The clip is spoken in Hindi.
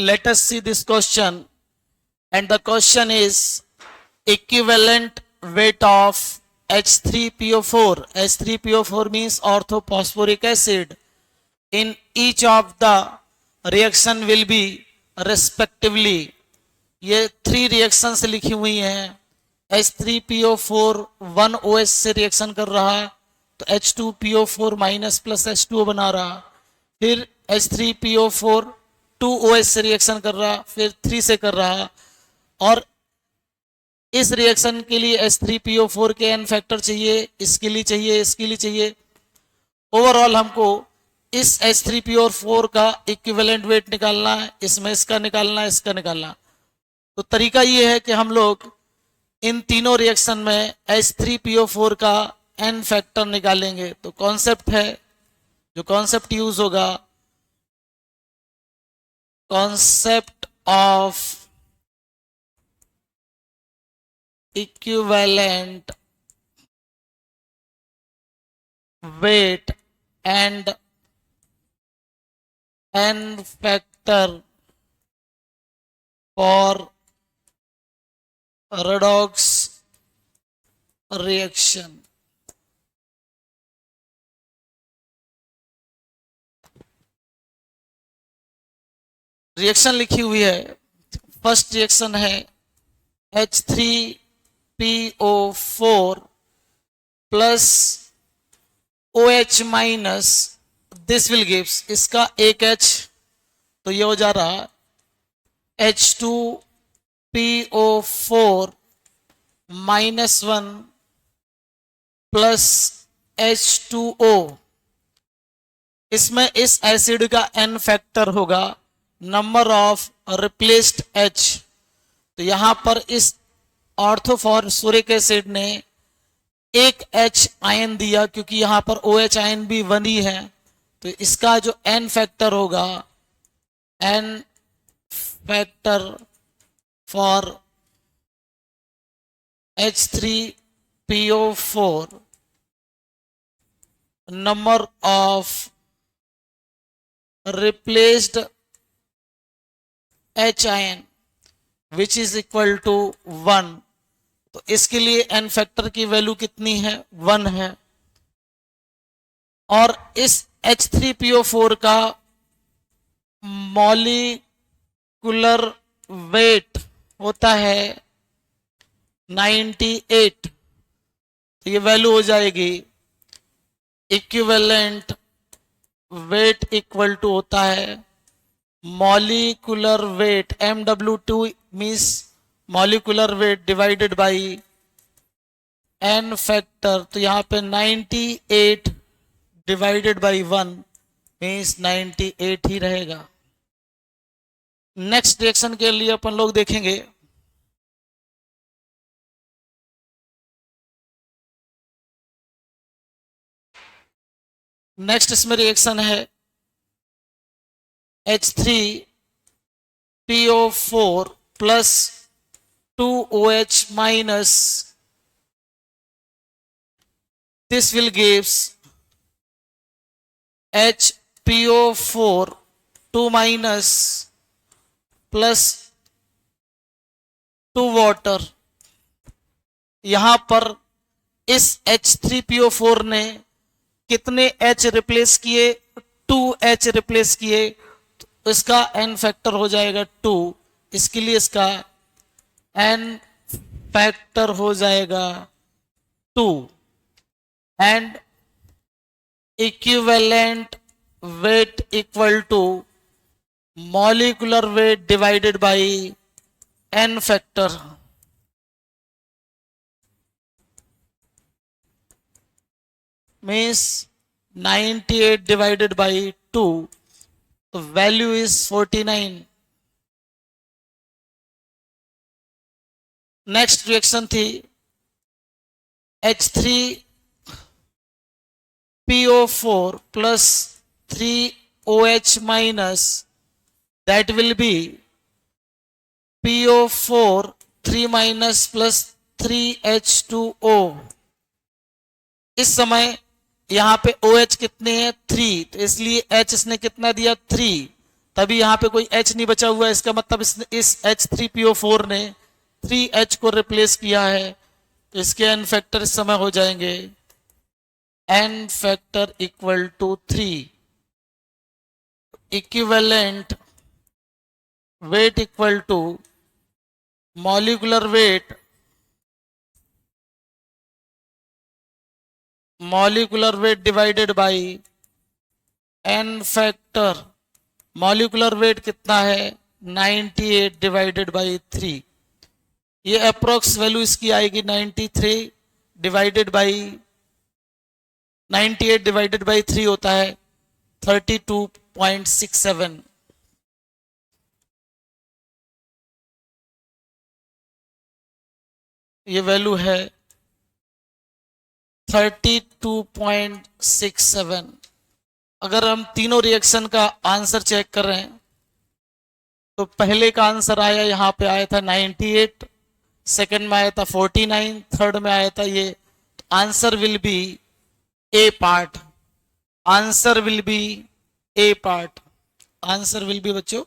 let us see this question, and the question is equivalent weight of H3PO4. H3PO4 means orthophosphoric acid. In each of the reaction will be respectively. ये 3 रिएक्शंस लिखी हुई हैं. H3PO4 1OH से रिएक्शन कर रहा है तो H2PO4 माइनस प्लस H2O बना रहा. फिर H3PO4 2OH से रिएक्शन कर रहा, फिर 3 से कर रहा. और इस रिएक्शन के लिए H3PO4 के n फैक्टर चाहिए, इसके लिए चाहिए, इसके लिए चाहिए. ओवरऑल हमको इस H3PO4 का इक्विवेलेंट वेट निकालना है, इसमें इसका निकालना है, इसका निकालना. तो तरीका ये है कि हम लोग इन तीनों रिएक्शन में H3PO4 का n फैक्टर निकालेंगे. तो कॉन्सेप्ट है, जो कॉन्सेप्ट यूज होगा, concept of equivalent weight and n factor for redox reaction. Reaction लिखी हुई है. फर्स्ट रिएक्शन है H3PO4 plus OH minus, this will gives, इसका एक H तो ये हो जा रहा H2PO4 माइनस 1 प्लस H2O. इसमें इस एसिड का n फैक्टर होगा नंबर ऑफ रिप्लेस्ड H. तो यहां पर इस ऑर्थोफॉस्फोरिक एसिड ने एक H आयन दिया, क्योंकि यहां पर OH आयन भी 1 ही है. तो इसका जो n फैक्टर होगा, n factor for H3PO4 number of replaced H ion which is equal to 1. तो इसके लिए n फैक्टर की वैल्यू कितनी है? 1 है. और इस H3PO4 का मॉलिक्यूलर वेट होता है 98. तो ये वैल्यू हो जाएगी इक्विवेलेंट वेट इक्वल टू होता है molecular weight, MW2 means molecular weight divided by n factor. तो यहाँ पे 98 डिवाइडेड बाई 1 मीन्स 98 ही रहेगा. नेक्स्ट रिएक्शन के लिए अपन लोग देखेंगे. नेक्स्ट इसमें रिएक्शन है H3PO4 plus 2OH minus, this will gives HPO4 2 minus plus 2 water. यहां पर इस H3PO4 ने कितने H रिप्लेस किए? 2H रिप्लेस किए. तो इसका n फैक्टर हो जाएगा 2. इसके लिए इसका n फैक्टर हो जाएगा 2. And equivalent weight equal to molecular weight divided by n factor. Means 98 divided by 2, the value is 49. Next reaction थी H3PO4 plus 3OH minus, that will be PO4 3 minus plus 3H2O. इस समय यहां पे OH कितने हैं? 3, तो इसलिए H इसने कितना दिया? 3. तभी यहाँ पे कोई H नहीं बचा हुआ है, इसका मतलब इस H3PO4 ने 3H को रिप्लेस किया है। तो इसके n फैक्टर इस समय हो जाएंगे n factor equal to 3। Equivalent weight equal to molecular weight divided by n factor. Molecular weight कितना है 98 डिवाइडेड बाय 3। ये अप्रोक्स वैल्यू इसकी आएगी 93 डिवाइडेड बाय 98 डिवाइडेड बाय 3 होता है 32.67। ये वैल्यू है 32.67। अगर हम तीनों रिएक्शन का आंसर चेक कर रहे हैं तो पहले का आंसर आया, यहां पे आया था 98, सेकंड में आया था 49, थर्ड में आया था ये। Answer will be A part. Answer will be A part. Answer will be बच्चों